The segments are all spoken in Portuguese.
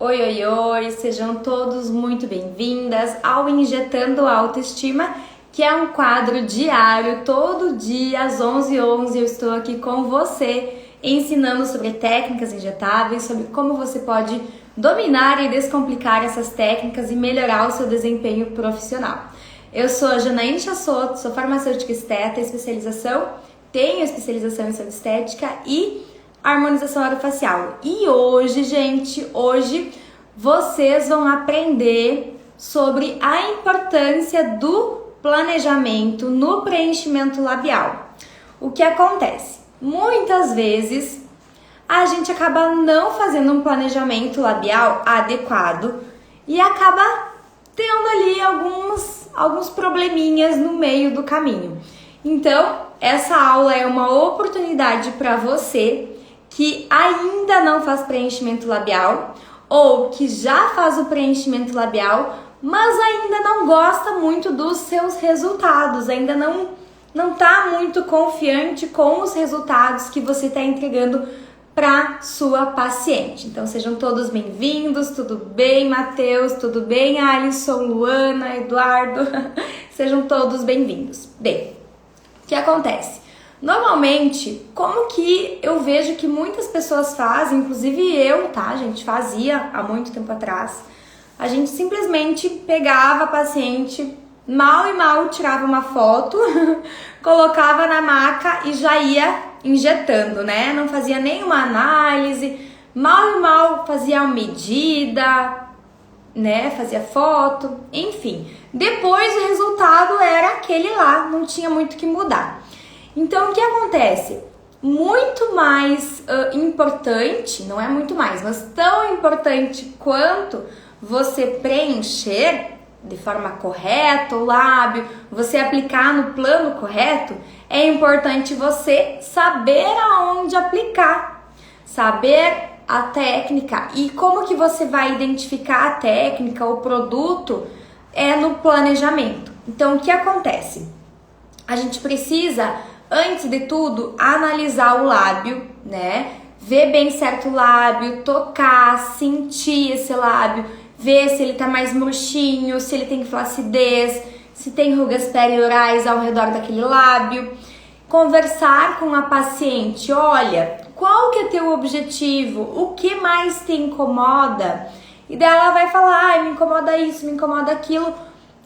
Oi, oi, oi! Sejam todos muito bem-vindas ao Injetando Autoestima, que é um quadro diário, todo dia às 11h11 eu estou aqui com você, ensinando sobre técnicas injetáveis, sobre como você pode dominar e descomplicar essas técnicas e melhorar o seu desempenho profissional. Eu sou a Janaína Chassoto, sou farmacêutica esteta, tenho especialização em saúde estética e harmonização orofacial. E hoje, gente, vocês vão aprender sobre a importância do planejamento no preenchimento labial. O que acontece? Muitas vezes a gente acaba não fazendo um planejamento labial adequado e acaba tendo ali alguns probleminhas no meio do caminho. Então, essa aula é uma oportunidade para você que ainda não faz preenchimento labial ou que já faz o preenchimento labial, mas ainda não gosta muito dos seus resultados, ainda não está muito confiante com os resultados que você está entregando para sua paciente. Então sejam todos bem-vindos, tudo bem, Matheus? Tudo bem, Alisson, Luana, Eduardo? Sejam todos bem-vindos. Bem, o que acontece? Normalmente, como que eu vejo que muitas pessoas fazem, inclusive eu, tá, gente, fazia há muito tempo atrás, a gente simplesmente pegava a paciente, mal e mal tirava uma foto, colocava na maca e já ia injetando, né? Não fazia nenhuma análise, mal e mal fazia a medida, né? Fazia foto, enfim. Depois o resultado era aquele lá, não tinha muito o que mudar. Então, o que acontece? Muito mais importante, não é muito mais, mas tão importante quanto você preencher de forma correta o lábio, você aplicar no plano correto, é importante você saber aonde aplicar, saber a técnica e como que você vai identificar a técnica, o produto, é no planejamento. Então, o que acontece? A gente precisa, antes de tudo, analisar o lábio, né? Ver bem certo o lábio, tocar, sentir esse lábio, ver se ele tá mais murchinho, se ele tem flacidez, se tem rugas periorais ao redor daquele lábio. Conversar com a paciente, olha, qual que é teu objetivo? O que mais te incomoda? E daí ela vai falar, me incomoda isso, me incomoda aquilo.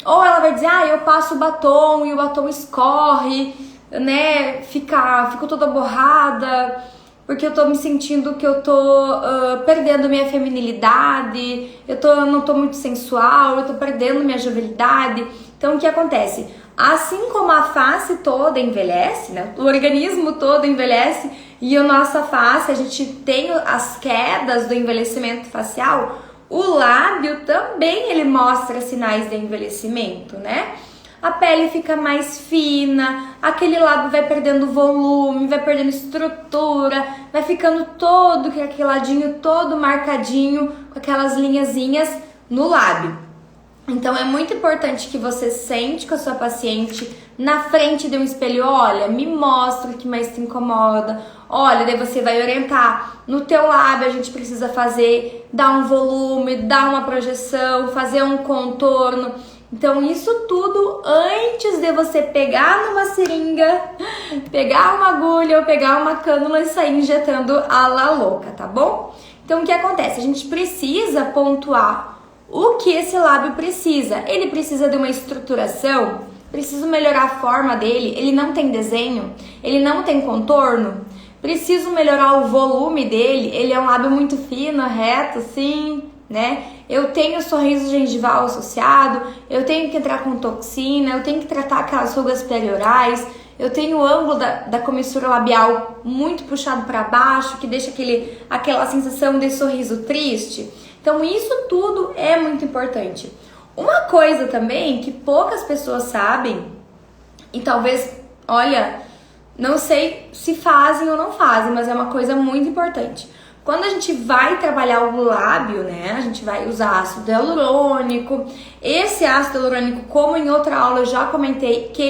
Ou ela vai dizer, eu passo o batom e o batom escorre, né, fico toda borrada, porque eu tô me sentindo que eu tô perdendo minha feminilidade, não tô muito sensual, eu tô perdendo minha jovialidade. Então, o que acontece? Assim como a face toda envelhece, né, o organismo todo envelhece e a nossa face, a gente tem as quedas do envelhecimento facial, o lábio também ele mostra sinais de envelhecimento, né? A pele fica mais fina, aquele lábio vai perdendo volume, vai perdendo estrutura, vai ficando todo, aquele ladinho todo marcadinho, com aquelas linhazinhas no lábio. Então é muito importante que você sente com a sua paciente na frente de um espelho, olha, me mostra o que mais te incomoda, olha, daí você vai orientar, no teu lábio a gente precisa dar um volume, dar uma projeção, fazer um contorno. Então isso tudo antes de você pegar numa seringa, pegar uma agulha ou pegar uma cânula e sair injetando a la louca, tá bom? Então o que acontece? A gente precisa pontuar o que esse lábio precisa. Ele precisa de uma estruturação, preciso melhorar a forma dele, ele não tem desenho, ele não tem contorno, preciso melhorar o volume dele, ele é um lábio muito fino, reto, assim, né? Eu tenho sorriso gengival associado, eu tenho que entrar com toxina, eu tenho que tratar aquelas rugas periorais, eu tenho o ângulo da comissura labial muito puxado para baixo, que deixa aquela sensação de sorriso triste. Então isso tudo é muito importante. Uma coisa também que poucas pessoas sabem, e talvez, olha, não sei se fazem ou não fazem, mas é uma coisa muito importante. Quando a gente vai trabalhar o lábio, né, a gente vai usar ácido hialurônico. Esse ácido hialurônico, como em outra aula eu já comentei, que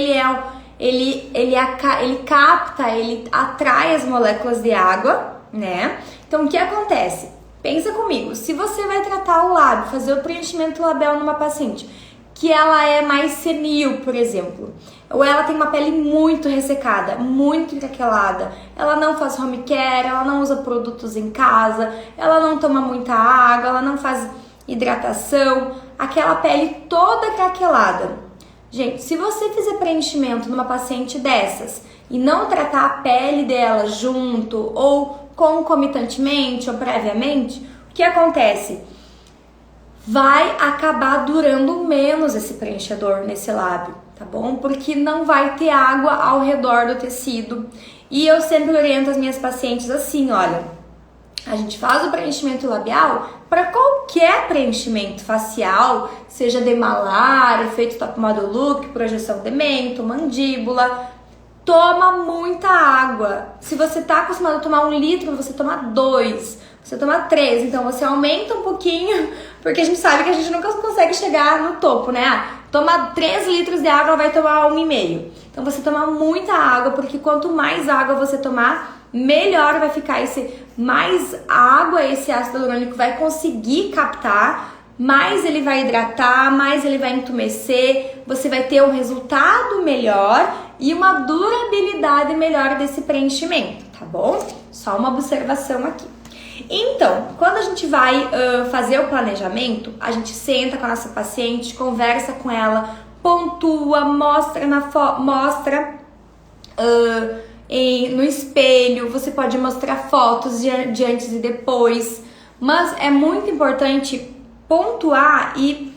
ele capta, ele atrai as moléculas de água, né? Então, o que acontece? Pensa comigo, se você vai tratar o lábio, fazer o preenchimento labial numa paciente que ela é mais senil, por exemplo, ou ela tem uma pele muito ressecada, muito encraquelada, ela não faz home care, ela não usa produtos em casa, ela não toma muita água, ela não faz hidratação, aquela pele toda craquelada. Gente, se você fizer preenchimento numa paciente dessas e não tratar a pele dela junto ou concomitantemente ou previamente, o que acontece? Vai acabar durando menos esse preenchedor nesse lábio, tá bom? Porque não vai ter água ao redor do tecido. E eu sempre oriento as minhas pacientes assim, olha, a gente faz o preenchimento labial para qualquer preenchimento facial, seja demalar, efeito top model look, projeção de mento, mandíbula. Toma muita água. Se você tá acostumado a tomar 1 litro, você toma 2, você toma 3. Então você aumenta um pouquinho, porque a gente sabe que a gente nunca consegue chegar no topo, né? Toma 3 litros de água, vai tomar 1,5. Então você toma muita água, porque quanto mais água você tomar, melhor vai ficar mais água esse ácido hialurônico vai conseguir captar, mais ele vai hidratar, mais ele vai entumecer, você vai ter um resultado melhor e uma durabilidade melhor desse preenchimento, tá bom? Só uma observação aqui. Então, quando a gente vai fazer o planejamento, a gente senta com a nossa paciente, conversa com ela, pontua, mostra no espelho, você pode mostrar fotos de antes e depois, mas é muito importante pontuar e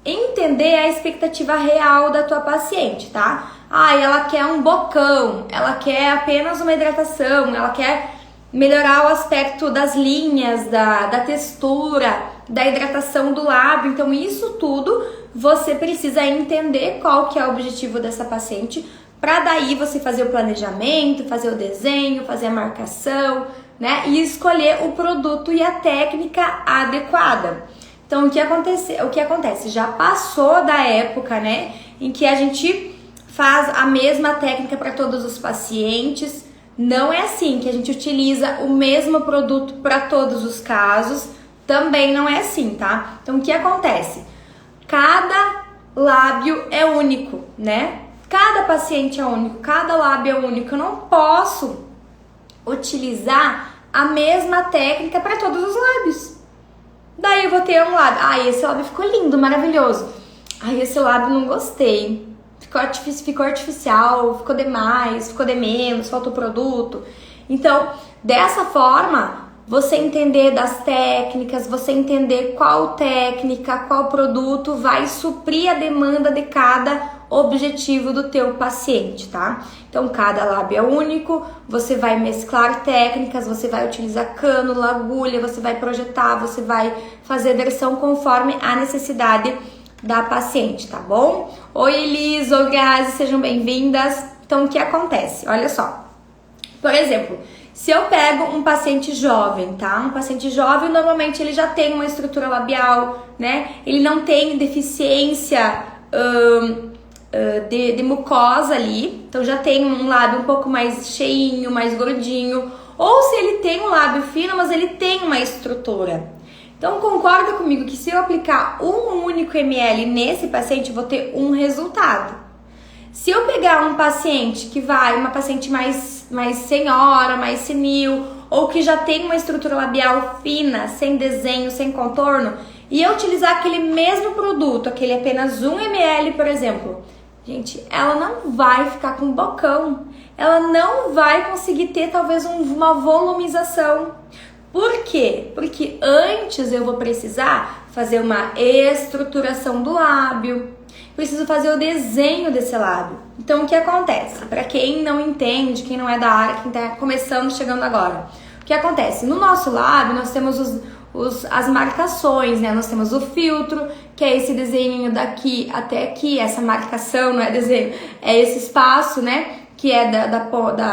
entender a expectativa real da tua paciente, tá? Ela quer um bocão, ela quer apenas uma hidratação, ela quer melhorar o aspecto das linhas, da textura, da hidratação do lábio. Então isso tudo você precisa entender qual que é o objetivo dessa paciente, para daí você fazer o planejamento, fazer o desenho, fazer a marcação, né? E escolher o produto e a técnica adequada. Então, o que acontece? Já passou da época, né, em que a gente faz a mesma técnica para todos os pacientes. Não é assim que a gente utiliza o mesmo produto para todos os casos. Também não é assim, tá? Então, o que acontece? Cada lábio é único, né? Cada paciente é único, cada lábio é único. Eu não posso utilizar a mesma técnica para todos os lábios. Daí eu vou ter um lábio, esse lábio ficou lindo, maravilhoso. Esse lábio não gostei. Ficou artificial, ficou demais, ficou de menos, faltou produto. Então, dessa forma, você entender das técnicas, você entender qual técnica, qual produto vai suprir a demanda de cada objetivo do teu paciente, tá? Então, cada lábio é único, você vai mesclar técnicas, você vai utilizar cânula, agulha, você vai projetar, você vai fazer a versão conforme a necessidade da paciente, tá bom? Oi, Elis, oi, Grazi, sejam bem-vindas. Então, o que acontece? Olha só. Por exemplo, se eu pego um paciente jovem, tá? Um paciente jovem, normalmente ele já tem uma estrutura labial, né? Ele não tem deficiência de mucosa ali, então já tem um lábio um pouco mais cheinho, mais gordinho. Ou se ele tem um lábio fino, mas ele tem uma estrutura. Então concorda comigo que se eu aplicar um único ml nesse paciente, eu vou ter um resultado. Se eu pegar um paciente uma paciente mais senhora, mais senil, ou que já tem uma estrutura labial fina, sem desenho, sem contorno, e eu utilizar aquele mesmo produto, aquele apenas 1 ml, por exemplo, gente, ela não vai ficar com bocão, ela não vai conseguir ter talvez uma volumização. Por quê? Porque antes eu vou precisar fazer uma estruturação do lábio, preciso fazer o desenho desse lábio. Então, o que acontece? Para quem não entende, quem não é da área, quem está começando, chegando agora, o que acontece? No nosso lábio, nós temos as marcações, né? Nós temos o filtro, que é esse desenho daqui até aqui, essa marcação, não é desenho, é esse espaço, né? Que é da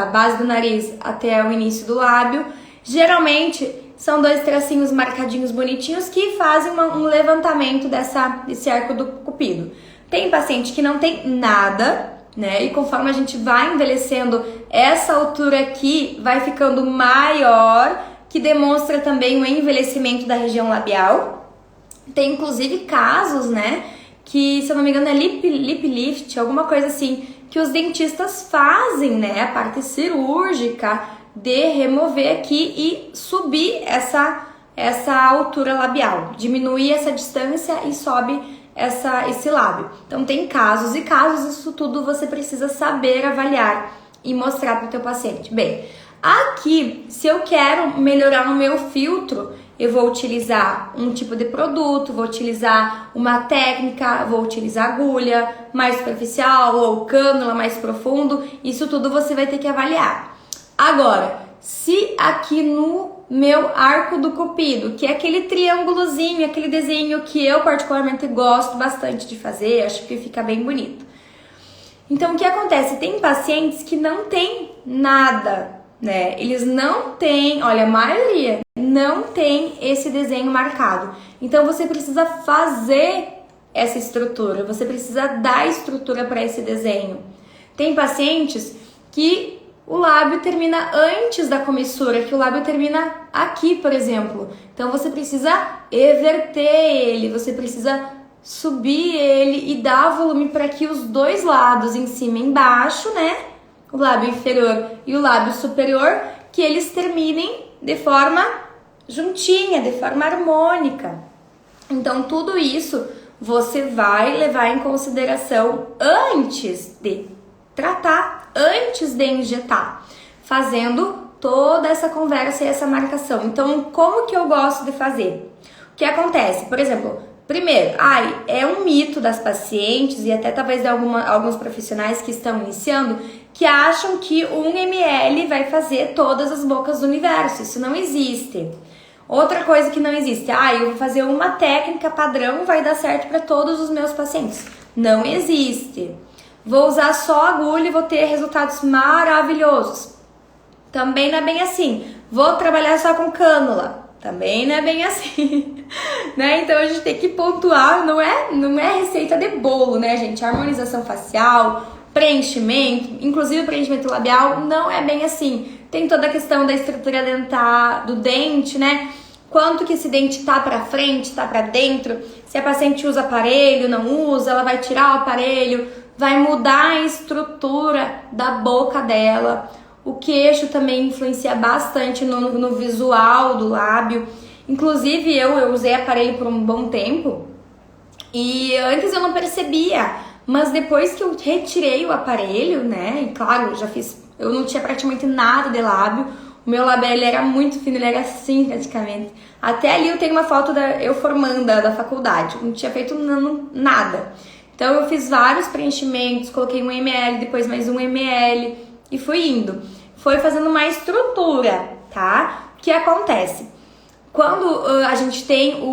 base do nariz até o início do lábio. Geralmente são 2 tracinhos marcadinhos bonitinhos que fazem um levantamento desse arco do cupido. Tem paciente que não tem nada, né? E conforme a gente vai envelhecendo, essa altura aqui vai ficando maior que demonstra também o envelhecimento da região labial. Tem inclusive casos, né, que, se eu não me engano, é lip lift, alguma coisa assim, que os dentistas fazem, né, a parte cirúrgica de remover aqui e subir essa altura labial, diminuir essa distância e sobe esse lábio. Então tem casos e casos, isso tudo você precisa saber avaliar e mostrar para o teu paciente. Bem, aqui, se eu quero melhorar o meu filtro, eu vou utilizar um tipo de produto, vou utilizar uma técnica, vou utilizar agulha mais superficial ou cânula mais profundo, isso tudo você vai ter que avaliar. Agora, se aqui no meu arco do cupido, que é aquele triângulozinho, aquele desenho que eu particularmente gosto bastante de fazer, acho que fica bem bonito. Então, o que acontece? Tem pacientes que não tem nada, né? Eles não têm, olha, a maioria não tem esse desenho marcado. Então, você precisa fazer essa estrutura, você precisa dar estrutura para esse desenho. Tem pacientes que o lábio termina antes da comissura, que o lábio termina aqui, por exemplo. Então, você precisa everter ele, você precisa subir ele e dar volume para que os dois lados, em cima e embaixo, né? O lábio inferior e o lábio superior, que eles terminem de forma juntinha, de forma harmônica. Então, tudo isso você vai levar em consideração antes de tratar, antes de injetar, fazendo toda essa conversa e essa marcação. Então, como que eu gosto de fazer? O que acontece? Por exemplo, primeiro, é um mito das pacientes e até talvez de alguns profissionais que estão iniciando que acham que 1 ml vai fazer todas as bocas do universo. Isso não existe. Outra coisa que não existe, eu vou fazer uma técnica padrão, vai dar certo para todos os meus pacientes. Não existe. Vou usar só agulha e vou ter resultados maravilhosos. Também não é bem assim. Vou trabalhar só com cânula. Também não é bem assim, né? Então a gente tem que pontuar, não é receita de bolo, né, gente? Harmonização facial, preenchimento, inclusive o preenchimento labial, não é bem assim. Tem toda a questão da estrutura dentar, do dente, né? Quanto que esse dente tá pra frente, tá pra dentro. Se a paciente usa aparelho, não usa, ela vai tirar o aparelho, vai mudar a estrutura da boca dela. O queixo também influencia bastante no visual do lábio. Inclusive, eu usei aparelho por um bom tempo e antes eu não percebia, mas depois que eu retirei o aparelho, né, e claro, eu não tinha praticamente nada de lábio. O meu lábio ele era muito fino, ele era assim praticamente. Até ali eu tenho uma foto eu formanda da faculdade, não tinha feito nada. Então eu fiz vários preenchimentos, coloquei 1 ml, depois mais 1 ml e fui indo. Foi fazendo uma estrutura, tá? O que acontece? Quando a gente tem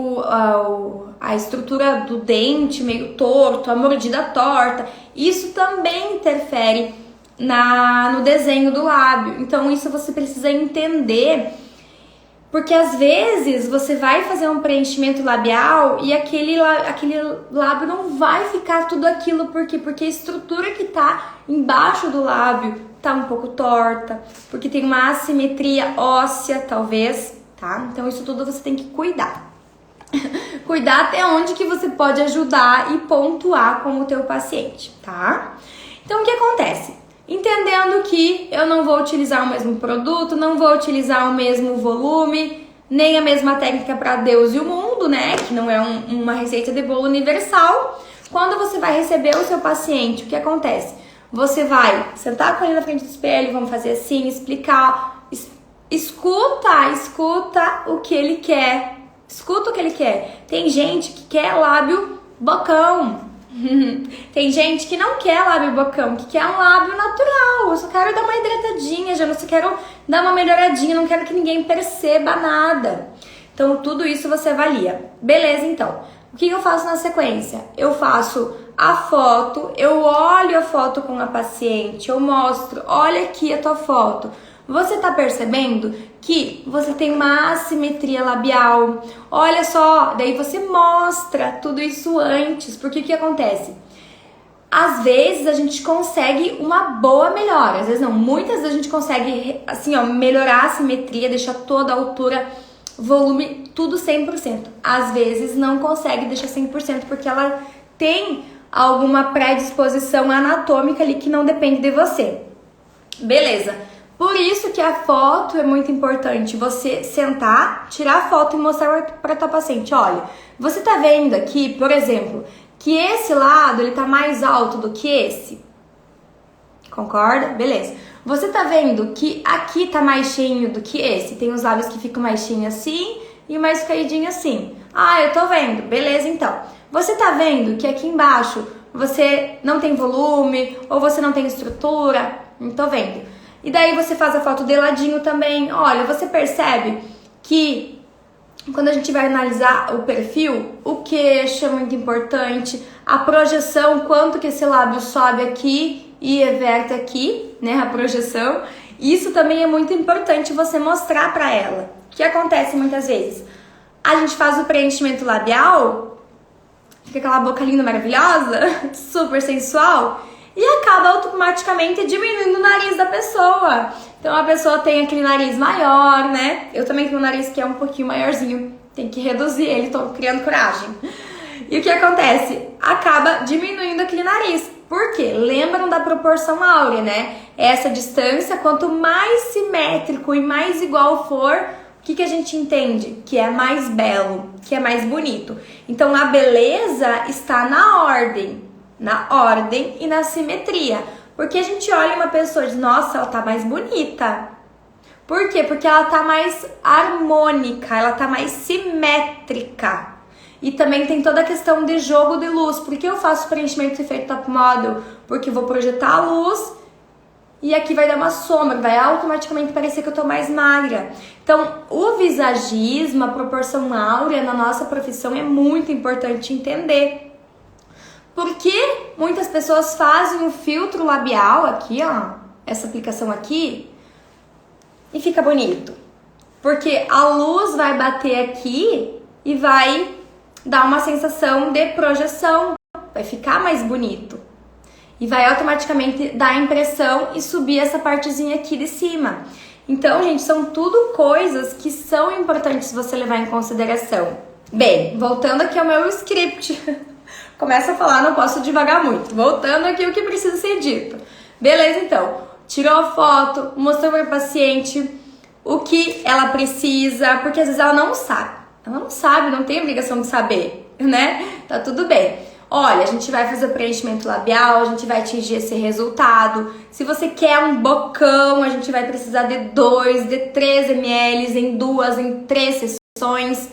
a estrutura do dente meio torto, a mordida torta, isso também interfere no desenho do lábio. Então isso você precisa entender, porque às vezes você vai fazer um preenchimento labial e aquele lábio não vai ficar tudo aquilo, por quê? Porque a estrutura que tá embaixo do lábio tá um pouco torta, porque tem uma assimetria óssea, talvez, tá? Então isso tudo você tem que cuidar. Cuidar até onde que você pode ajudar e pontuar com o teu paciente, tá? Então o que acontece? Entendendo que eu não vou utilizar o mesmo produto, não vou utilizar o mesmo volume, nem a mesma técnica para Deus e o mundo, né? Que não é uma receita de bolo universal. Quando você vai receber o seu paciente, o que acontece? Você vai sentar com ele na frente do espelho, vamos fazer assim, explicar, escuta o que ele quer. Escuta o que ele quer. Tem gente que quer lábio bocão. Tem gente que não quer lábio bocão, que quer um lábio natural. Eu só quero dar uma hidratadinha, já não só quero dar uma melhoradinha, não quero que ninguém perceba nada. Então tudo isso você avalia. Beleza, então. O que eu faço na sequência? Eu faço a foto, eu olho a foto com a paciente, eu mostro, olha aqui a tua foto. Você tá percebendo que você tem uma assimetria labial? Olha só, daí você mostra tudo isso antes, porque o que acontece? às vezes a gente consegue uma boa melhora, às vezes não, muitas vezes a gente consegue, assim, ó, melhorar a simetria, deixar toda a altura, volume, tudo 100%. Às vezes não consegue deixar 100% porque ela tem alguma predisposição anatômica ali que não depende de você. Beleza. Por isso que a foto é muito importante, você sentar, tirar a foto e mostrar para tua paciente, olha, você tá vendo aqui, por exemplo, que esse lado ele tá mais alto do que esse? Concorda? Beleza. Você tá vendo que aqui tá mais cheinho do que esse? Tem os lábios que ficam mais cheinhos assim e mais caidinho assim. Ah, eu tô vendo. Beleza, então. Você tá vendo que aqui embaixo você não tem volume ou você não tem estrutura? Não tô vendo. E daí você faz a foto de ladinho também. Olha, você percebe que quando a gente vai analisar o perfil, o queixo é muito importante, a projeção, quanto que esse lábio sobe aqui e reverte aqui, né, a projeção. Isso também é muito importante você mostrar pra ela. O que acontece muitas vezes? A gente faz o preenchimento labial, fica aquela boca linda, maravilhosa, super sensual, e acaba automaticamente diminuindo o nariz da pessoa. Então a pessoa tem aquele nariz maior, né? Eu também tenho um nariz que é um pouquinho maiorzinho, tem que reduzir ele, tô criando coragem. E o que acontece? Acaba diminuindo aquele nariz. Por quê? Lembram da proporção áurea, né? Essa distância, quanto mais simétrico e mais igual for, o que a gente entende? Que é mais belo, que é mais bonito. Então a beleza está na ordem e na simetria. Porque a gente olha uma pessoa e diz, nossa, ela tá mais bonita. Por quê? Porque ela tá mais harmônica, ela tá mais simétrica. E também tem toda a questão de jogo de luz. Por que eu faço preenchimento de efeito top model? Porque eu vou projetar a luz e aqui vai dar uma sombra, vai automaticamente parecer que eu tô mais magra. Então, o visagismo, a proporção áurea na nossa profissão é muito importante entender. Porque muitas pessoas fazem um filtro labial aqui, ó, essa aplicação aqui, e fica bonito. Porque a luz vai bater aqui e vai dar uma sensação de projeção, vai ficar mais bonito. E vai automaticamente dar a impressão e subir essa partezinha aqui de cima. Então, gente, são tudo coisas que são importantes você levar em consideração. Bem, voltando aqui ao meu script. Começa a falar, não posso devagar muito. Voltando aqui o que precisa ser dito. Beleza, então. Tirou a foto, mostrou para o paciente o que ela precisa, porque às vezes ela não sabe. Ela não sabe, não tem obrigação de saber, né? Tá tudo bem. Olha, a gente vai fazer o preenchimento labial, a gente vai atingir esse resultado. Se você quer um bocão, a gente vai precisar de 2, de 3 ml em 2, em 3 sessões.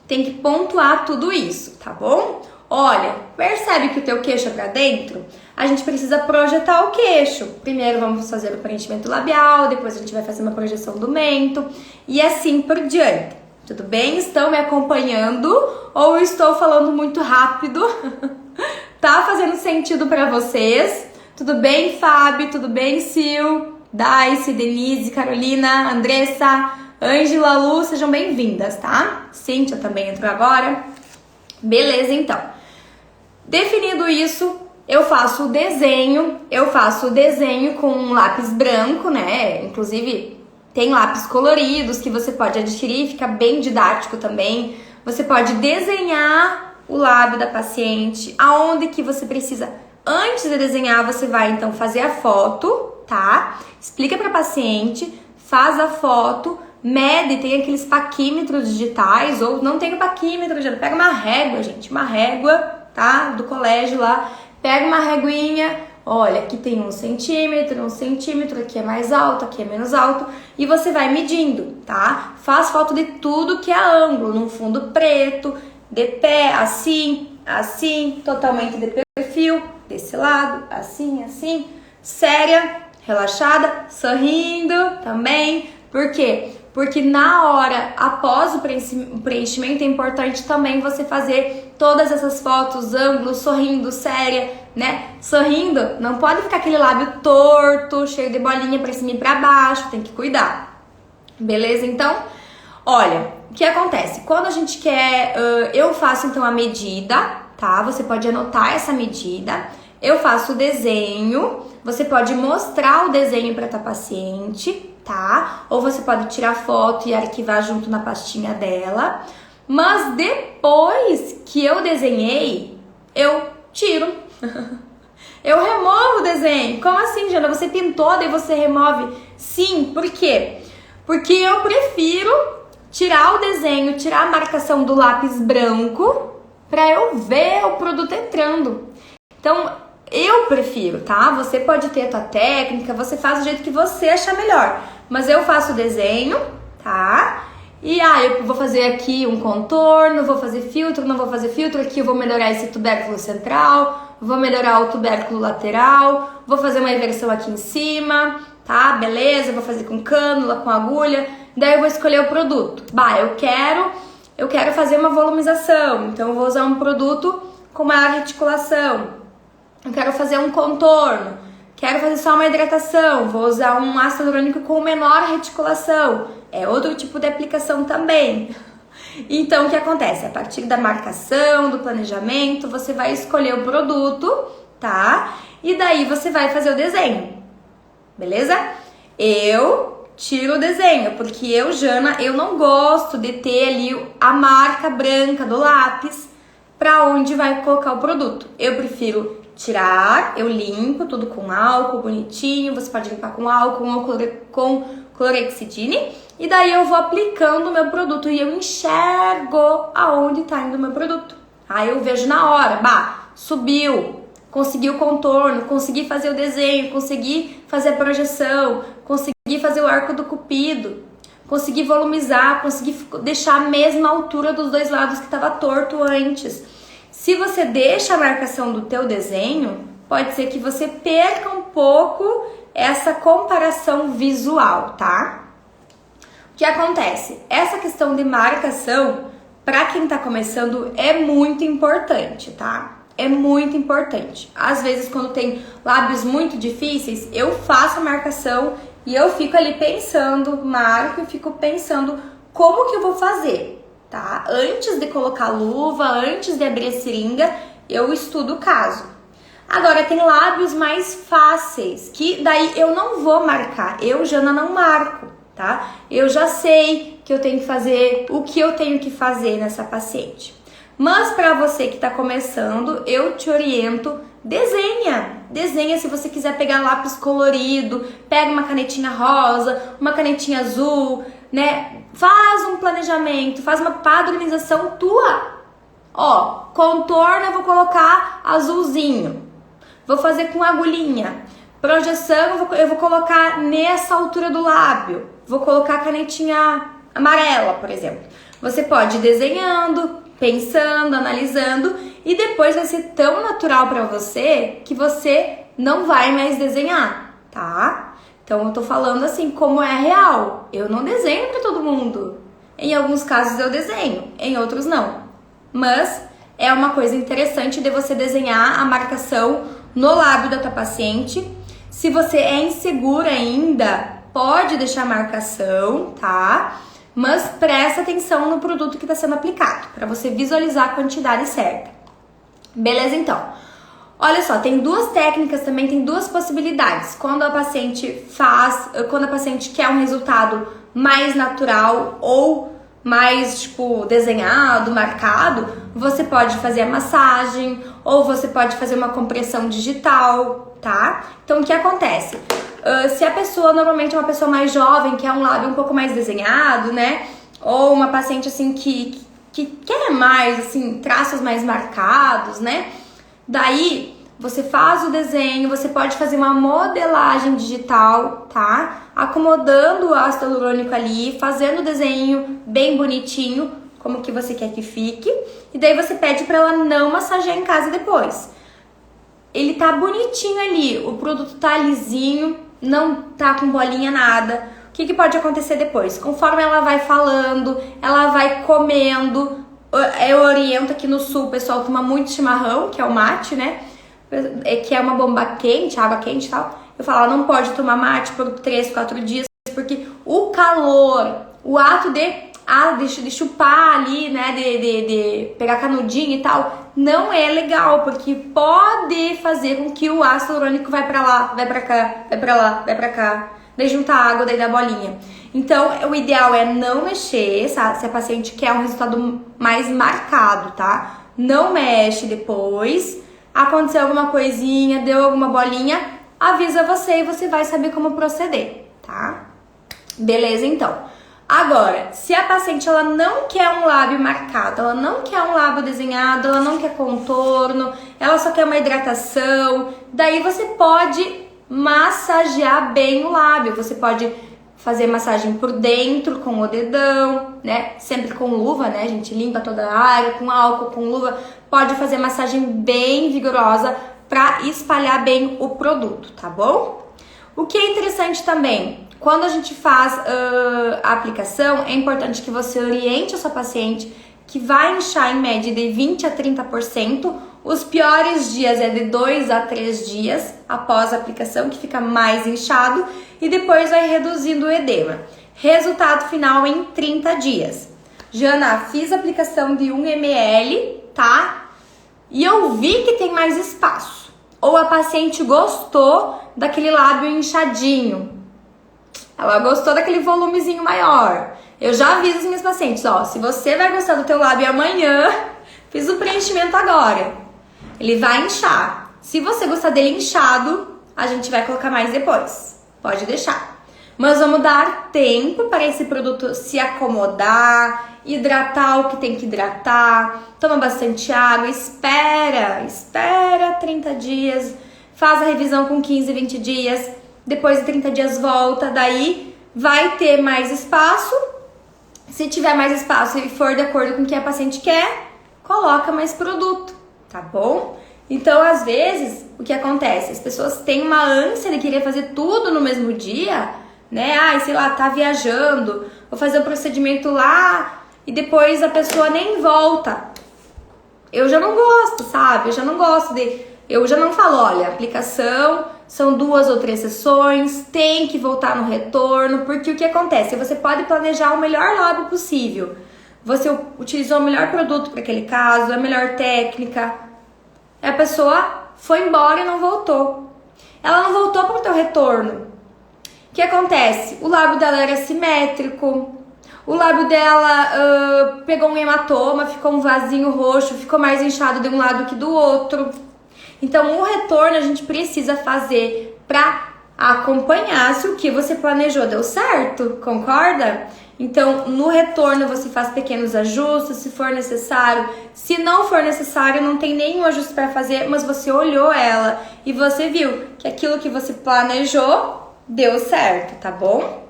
Tem que pontuar tudo isso, tá bom? Olha, percebe que o teu queixo é pra dentro? A gente precisa projetar o queixo. Primeiro vamos fazer o preenchimento labial, depois a gente vai fazer uma projeção do mento e assim por diante. Tudo bem? Estão me acompanhando ou estou falando muito rápido? Tá fazendo sentido pra vocês? Tudo bem, Fábio? Tudo bem, Sil? Daice, Denise, Carolina, Andressa, Ângela, Lu, sejam bem-vindas, tá? Cíntia também entrou agora. Beleza, então. Definido isso, eu faço o desenho com um lápis branco, né? Inclusive, tem lápis coloridos que você pode adquirir, fica bem didático também. Você pode desenhar o lábio da paciente, aonde que você precisa. Antes de desenhar, você vai então fazer a foto, tá? Explica para a paciente, faz a foto, mede, tem aqueles paquímetros digitais, ou não tem o paquímetro, já pega uma régua, gente, uma régua, tá? Do colégio lá, pega uma reguinha, olha, aqui tem 1 centímetro, aqui é mais alto, aqui é menos alto, e você vai medindo, tá? Faz foto de tudo que é ângulo, num fundo preto, de pé, assim, assim, totalmente de perfil, desse lado, assim, assim, séria, relaxada, sorrindo também. Por quê? Porque na hora, após o preenchimento, é importante também você fazer todas essas fotos, ângulos, sorrindo, séria, né? Sorrindo, não pode ficar aquele lábio torto, cheio de bolinha pra cima e pra baixo, tem que cuidar. Beleza? Então, olha, o que acontece? Quando a gente quer, eu faço então a medida, tá? Você pode anotar essa medida. eu faço o desenho, você pode mostrar o desenho para tua paciente, tá? Ou você pode tirar foto e arquivar junto na pastinha dela. Mas depois que eu desenhei, eu tiro. Eu removo o desenho. Como assim, Jana? Você pintou, daí você remove? Sim, por quê? Porque eu prefiro tirar o desenho, tirar a marcação do lápis branco para eu ver o produto entrando. Então, eu prefiro, tá? Você pode ter a tua técnica, você faz do jeito que você achar melhor. Mas eu faço o desenho, tá? E eu vou fazer aqui um contorno, vou fazer filtro, não vou fazer filtro, aqui eu vou melhorar esse tubérculo central, vou melhorar o tubérculo lateral, vou fazer uma inversão aqui em cima, tá? Beleza, vou fazer com cânula, com agulha, daí eu vou escolher o produto. Eu quero fazer uma volumização, então eu vou usar um produto com maior reticulação. Eu quero fazer um contorno, quero fazer só uma hidratação, vou usar um ácido hialurônico com menor reticulação. É outro tipo de aplicação também. Então, o que acontece? A partir da marcação, do planejamento, você vai escolher o produto, tá? E daí você vai fazer o desenho, beleza? Eu tiro o desenho, porque eu, Jana, eu não gosto de ter ali a marca branca do lápis para onde vai colocar o produto. Eu prefiro tirar, eu limpo tudo com álcool, bonitinho. Você pode limpar com álcool ou com clorexidine. E daí eu vou aplicando o meu produto e eu enxergo aonde tá indo o meu produto. Aí eu vejo na hora, subiu, consegui o contorno, consegui fazer o desenho, consegui fazer a projeção, consegui fazer o arco do cupido, consegui volumizar, consegui deixar a mesma altura dos dois lados que estava torto antes. Se você deixa a marcação do teu desenho, pode ser que você perca um pouco essa comparação visual, tá? O que acontece? Essa questão de marcação, para quem tá começando, é muito importante, tá? É muito importante. Às vezes, quando tem lábios muito difíceis, eu faço a marcação e eu fico ali pensando, marco e fico pensando como que eu vou fazer, tá? Antes de colocar luva, antes de abrir a seringa, eu estudo o caso. Agora, tem lábios mais fáceis, que daí eu não vou marcar, eu, Jana, não marco, tá? Eu já sei que eu tenho que fazer o que eu tenho que fazer nessa paciente. Mas para você que tá começando, eu te oriento, desenha. Desenha, se você quiser pegar lápis colorido, pega uma canetinha rosa, uma canetinha azul, né? Faz um planejamento, faz uma padronização tua. Ó, contorno eu vou colocar azulzinho. Vou fazer com agulhinha. Projeção eu vou colocar nessa altura do lábio. Vou colocar canetinha amarela, por exemplo. Você pode ir desenhando, pensando, analisando, e depois vai ser tão natural para você que você não vai mais desenhar, tá? Então eu tô falando assim como é real. Eu não desenho para todo mundo. Em alguns casos eu desenho, em outros não. Mas é uma coisa interessante de você desenhar a marcação no lábio da tua paciente. Se você é insegura ainda, pode deixar a marcação, tá? Mas presta atenção no produto que está sendo aplicado, para você visualizar a quantidade certa. Beleza, então? Olha só, tem duas técnicas também, tem duas possibilidades. Quando a paciente quer um resultado mais natural ou mais, tipo, desenhado, marcado, você pode fazer a massagem ou você pode fazer uma compressão digital, tá? Então, o que acontece? Se a pessoa normalmente é uma pessoa mais jovem, que é um lábio um pouco mais desenhado, né? Ou uma paciente, assim, que quer mais, assim, traços mais marcados, né? Daí, você faz o desenho, você pode fazer uma modelagem digital, tá? Acomodando o ácido hialurônico ali, fazendo o desenho bem bonitinho, como que você quer que fique. E daí você pede para ela não massagear em casa depois. Ele tá bonitinho ali, o produto tá lisinho, não tá com bolinha nada. O que pode acontecer depois? Conforme ela vai falando, ela vai comendo. Eu oriento aqui no sul, o pessoal toma muito chimarrão, que é o mate, né? Que é uma bomba quente, água quente e tal. Eu falo, ela não pode tomar mate por 3, 4 dias, porque o calor, o ato de de chupar ali, né, de pegar canudinho e tal, não é legal, porque pode fazer com que o ácido hialurônico vai pra lá, vai pra cá, vai pra lá, vai pra cá, daí junta água, daí dá bolinha. Então, o ideal é não mexer, sabe? Se a paciente quer um resultado mais marcado, tá? Não mexe depois, aconteceu alguma coisinha, deu alguma bolinha, avisa você e você vai saber como proceder, tá? Beleza, então. Agora, se a paciente ela não quer um lábio marcado, ela não quer um lábio desenhado, ela não quer contorno, ela só quer uma hidratação, daí você pode massagear bem o lábio. Você pode fazer massagem por dentro com o dedão, né? Sempre com luva, né? A gente limpa toda a área com álcool, com luva. Pode fazer massagem bem vigorosa para espalhar bem o produto, tá bom? O que é interessante também, quando a gente faz a aplicação, é importante que você oriente a sua paciente que vai inchar em média de 20 a 30%. Os piores dias é de 2 a 3 dias após a aplicação, que fica mais inchado, e depois vai reduzindo o edema. Resultado final em 30 dias. Jana, fiz a aplicação de 1 ml, tá? E eu vi que tem mais espaço. Ou a paciente gostou daquele lábio inchadinho. Ela gostou daquele volumezinho maior. Eu já aviso as minhas pacientes, ó, se você vai gostar do teu lábio amanhã, fiz o preenchimento agora. Ele vai inchar. Se você gostar dele inchado, a gente vai colocar mais depois. Pode deixar. Mas vamos dar tempo para esse produto se acomodar, hidratar o que tem que hidratar, toma bastante água, espera 30 dias, faz a revisão com 15, 20 dias, depois de 30 dias volta, daí vai ter mais espaço. Se tiver mais espaço e for de acordo com o que a paciente quer, coloca mais produto, tá bom? Então, às vezes, o que acontece? As pessoas têm uma ânsia de querer fazer tudo no mesmo dia, né? Ai, sei lá, tá viajando, vou fazer o procedimento lá e depois a pessoa nem volta. Eu já não gosto, sabe? Eu já não falo, olha, aplicação são 2 ou 3 sessões, tem que voltar no retorno, porque o que acontece? Você pode planejar o melhor lábio possível. Você utilizou o melhor produto para aquele caso, a melhor técnica. A pessoa foi embora e não voltou. Ela não voltou para o teu retorno. O que acontece? O lábio dela era simétrico, o lábio dela pegou um hematoma, ficou um vasinho roxo, ficou mais inchado de um lado que do outro. Então, o retorno a gente precisa fazer para acompanhar se o que você planejou deu certo, concorda? Então, no retorno você faz pequenos ajustes, se for necessário. Se não for necessário, não tem nenhum ajuste para fazer, mas você olhou ela e você viu que aquilo que você planejou deu certo, tá bom?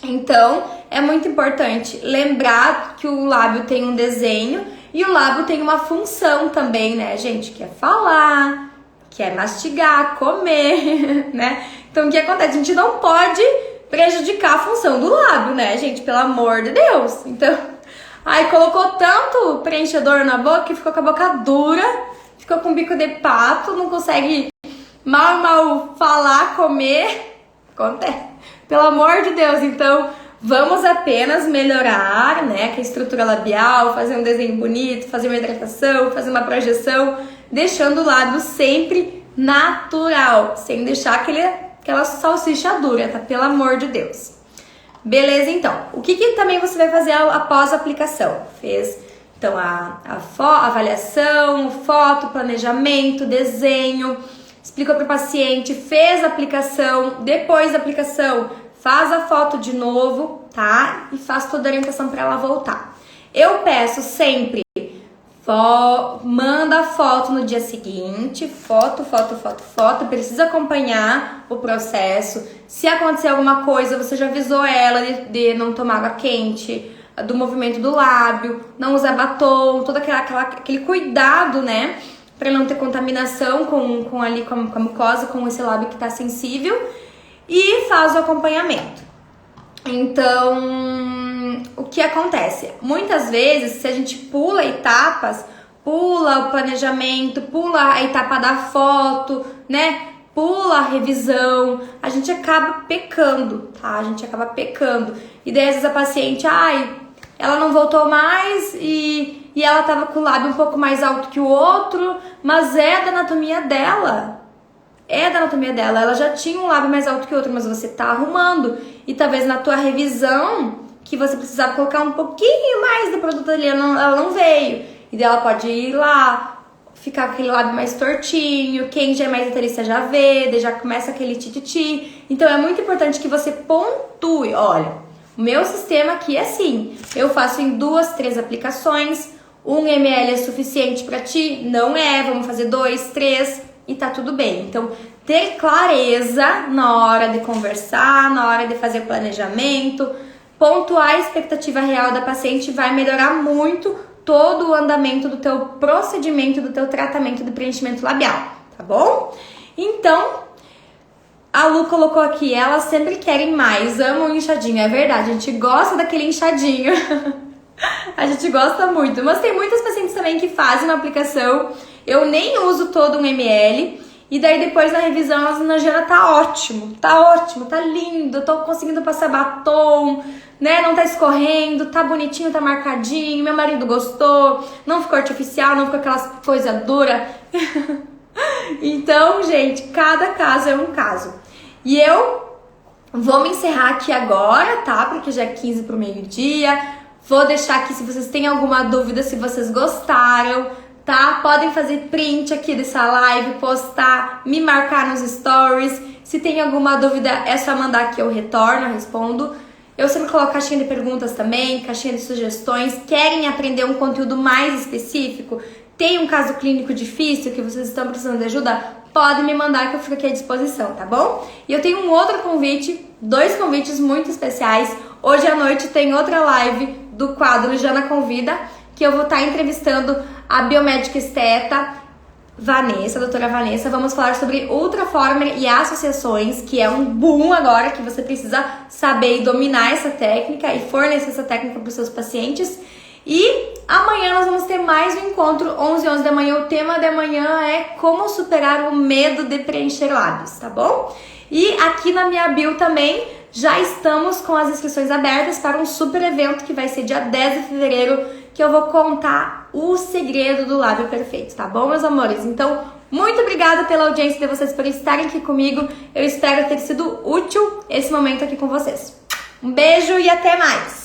Então, é muito importante lembrar que o lábio tem um desenho e o lábio tem uma função também, né, gente? Que é falar, que é mastigar, comer, né? Então, o que acontece? A gente não pode prejudicar a função do lábio, né, gente? Pelo amor de Deus. Então, aí colocou tanto preenchedor na boca que ficou com a boca dura, ficou com bico de pato, não consegue mal falar, comer. Acontece. Pelo amor de Deus. Então, vamos apenas melhorar, né, que a estrutura labial, fazer um desenho bonito, fazer uma hidratação, fazer uma projeção, deixando o lábio sempre natural, sem deixar aquela salsicha dura, tá? Pelo amor de Deus. Beleza, então. O que também você vai fazer após a aplicação? Fez, então, a avaliação, foto, planejamento, desenho, explicou para o paciente, fez a aplicação, depois da aplicação, faz a foto de novo, tá? E faz toda a orientação para ela voltar. Eu peço sempre, manda a foto no dia seguinte, foto, precisa acompanhar o processo. Se acontecer alguma coisa, você já avisou ela de não tomar água quente, do movimento do lábio, não usar batom, todo aquele cuidado, né? Para não ter contaminação com a mucosa, com esse lábio que tá sensível. E faz o acompanhamento. Então, o que acontece? Muitas vezes, se a gente pula etapas, pula o planejamento, pula a etapa da foto, né? Pula a revisão, a gente acaba pecando, tá? A gente acaba pecando. E daí, às vezes, a paciente, ela não voltou mais e ela tava com o lábio um pouco mais alto que o outro, mas é da anatomia dela. É da anatomia dela, ela já tinha um lábio mais alto que o outro, mas você tá arrumando. E talvez na tua revisão, que você precisava colocar um pouquinho mais do produto ali, ela não veio. E daí ela pode ir lá, ficar com aquele lábio mais tortinho, quem já é mais detalhista já vê, daí já começa aquele tititi. Então é muito importante que você pontue. Olha, o meu sistema aqui é assim, eu faço em 2, 3 aplicações, 1 ml é suficiente pra ti? Não é, vamos fazer 2, 3 e tá tudo bem. Então, ter clareza na hora de conversar, na hora de fazer planejamento, pontuar a expectativa real da paciente vai melhorar muito todo o andamento do teu procedimento, do teu tratamento de preenchimento labial, tá bom? Então, a Lu colocou aqui, elas sempre querem mais, amam o inchadinho, é verdade, a gente gosta daquele inchadinho, a gente gosta muito, mas tem muitas pacientes também que fazem uma aplicação, eu nem uso todo 1 ml, e daí depois na revisão a nojeira tá ótimo, tá lindo, tô conseguindo passar batom, né, não tá escorrendo, tá bonitinho, tá marcadinho, meu marido gostou, não ficou artificial, não ficou aquelas coisa dura. Então, gente, cada caso é um caso. E eu vou me encerrar aqui agora, tá, porque já é 15 pro meio-dia, vou deixar aqui se vocês têm alguma dúvida, se vocês gostaram, tá? Podem fazer print aqui dessa live, postar, me marcar nos stories. Se tem alguma dúvida, é só mandar que eu retorno, eu respondo. Eu sempre coloco caixinha de perguntas também, caixinha de sugestões. Querem aprender um conteúdo mais específico? Tem um caso clínico difícil que vocês estão precisando de ajuda? Pode me mandar que eu fico aqui à disposição, tá bom? E eu tenho um outro convite, 2 convites muito especiais. Hoje à noite tem outra live do quadro Jana Convida, que eu vou estar entrevistando a biomédica esteta Vanessa, a doutora Vanessa. Vamos falar sobre Ultraformer e associações, que é um boom agora, que você precisa saber e dominar essa técnica e fornecer essa técnica para os seus pacientes. E amanhã nós vamos ter mais um encontro, 11h da manhã. O tema de amanhã é como superar o medo de preencher lábios, tá bom? E aqui na minha bio também já estamos com as inscrições abertas para um super evento que vai ser dia 10 de fevereiro, que eu vou contar o segredo do lábio perfeito, tá bom, meus amores? Então, muito obrigada pela audiência de vocês por estarem aqui comigo. Eu espero ter sido útil esse momento aqui com vocês. Um beijo e até mais!